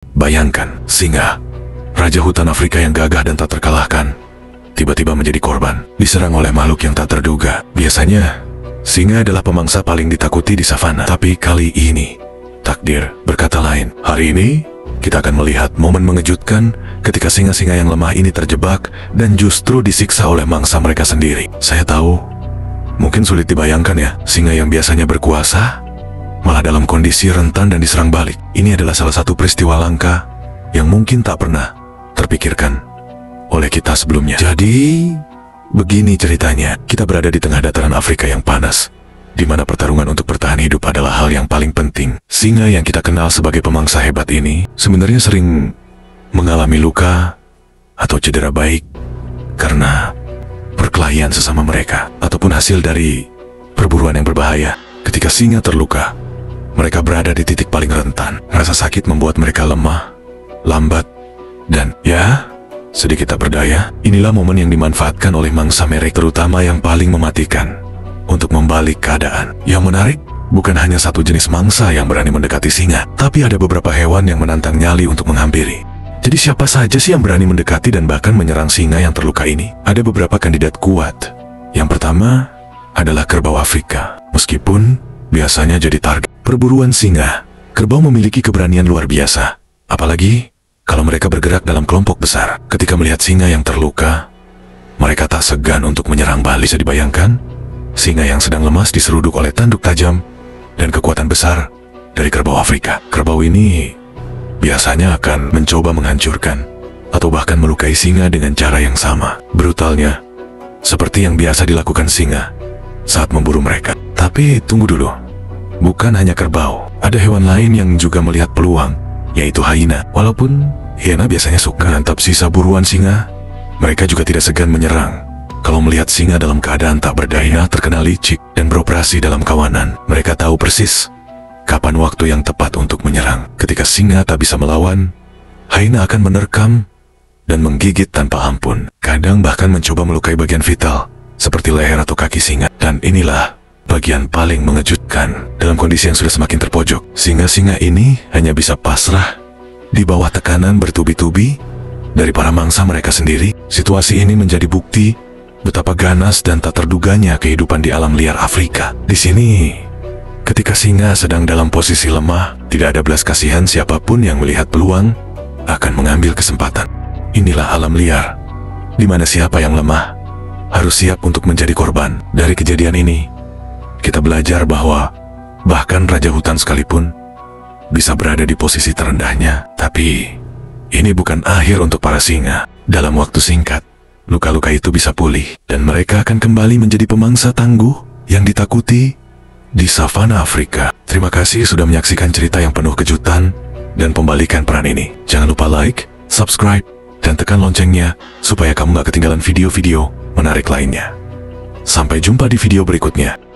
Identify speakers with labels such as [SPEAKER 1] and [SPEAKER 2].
[SPEAKER 1] Bayangkan, singa, raja hutan Afrika yang gagah dan tak terkalahkan, tiba-tiba menjadi korban, diserang oleh makhluk yang tak terduga. Biasanya, singa adalah pemangsa paling ditakuti di savana. Tapi kali ini, takdir berkata lain. Hari ini, kita akan melihat momen mengejutkan ketika singa-singa yang lemah ini terjebak dan justru disiksa oleh mangsa mereka sendiri. Saya tahu, mungkin sulit dibayangkan ya, singa yang biasanya berkuasa, malah dalam kondisi rentan dan diserang balik. Ini adalah salah satu peristiwa langka yang mungkin tak pernah terpikirkan oleh kita sebelumnya. Jadi, begini ceritanya. Kita berada di tengah dataran Afrika yang panas, di mana pertarungan untuk bertahan hidup adalah hal yang paling penting. Singa yang kita kenal sebagai pemangsa hebat ini sebenarnya sering mengalami luka atau cedera baik karena perkelahian sesama mereka ataupun hasil dari perburuan yang berbahaya. Ketika singa terluka, mereka berada di titik paling rentan. Rasa sakit membuat mereka lemah, lambat, dan ya, sedikit tak berdaya. Inilah momen yang dimanfaatkan oleh mangsa merek, terutama yang paling mematikan, untuk membalik keadaan. Yang menarik, bukan hanya satu jenis mangsa yang berani mendekati singa, tapi ada beberapa hewan yang menantang nyali untuk menghampiri. Jadi siapa saja sih yang berani mendekati dan bahkan menyerang singa yang terluka ini? Ada beberapa kandidat kuat. Yang pertama adalah kerbau Afrika. Meskipun biasanya jadi target perburuan singa, kerbau memiliki keberanian luar biasa. Apalagi kalau mereka bergerak dalam kelompok besar. Ketika melihat singa yang terluka, mereka tak segan untuk menyerang balik. Bisa dibayangkan, singa yang sedang lemas diseruduk oleh tanduk tajam dan kekuatan besar dari kerbau Afrika. Kerbau ini biasanya akan mencoba menghancurkan atau bahkan melukai singa dengan cara yang sama, brutalnya, seperti yang biasa dilakukan singa saat memburu mereka. Tapi tunggu dulu, bukan hanya kerbau, ada hewan lain yang juga melihat peluang, yaitu hyena. Walaupun hyena biasanya suka menyantap sisa buruan singa, mereka juga tidak segan menyerang. Kalau melihat singa dalam keadaan tak berdaya, hyena terkenal licik dan beroperasi dalam kawanan. Mereka tahu persis kapan waktu yang tepat untuk menyerang. Ketika singa tak bisa melawan, hyena akan menerkam dan menggigit tanpa ampun. Kadang bahkan mencoba melukai bagian vital, seperti leher atau kaki singa. Dan inilah bagian paling mengejutkan. Dalam kondisi yang sudah semakin terpojok, singa-singa ini hanya bisa pasrah di bawah tekanan bertubi-tubi dari para mangsa mereka sendiri. Situasi ini menjadi bukti betapa ganas dan tak terduganya kehidupan di alam liar Afrika. Di sini, ketika singa sedang dalam posisi lemah, tidak ada belas kasihan. Siapapun yang melihat peluang akan mengambil kesempatan. Inilah alam liar, di mana siapa yang lemah harus siap untuk menjadi korban. Dari kejadian ini, kita belajar bahwa bahkan raja hutan sekalipun bisa berada di posisi terendahnya. Tapi ini bukan akhir untuk para singa. Dalam waktu singkat, luka-luka itu bisa pulih dan mereka akan kembali menjadi pemangsa tangguh yang ditakuti di savana Afrika. Terima kasih sudah menyaksikan cerita yang penuh kejutan dan pembalikan peran ini. Jangan lupa like, subscribe, dan tekan loncengnya supaya kamu gak ketinggalan video-video menarik lainnya. Sampai jumpa di video berikutnya.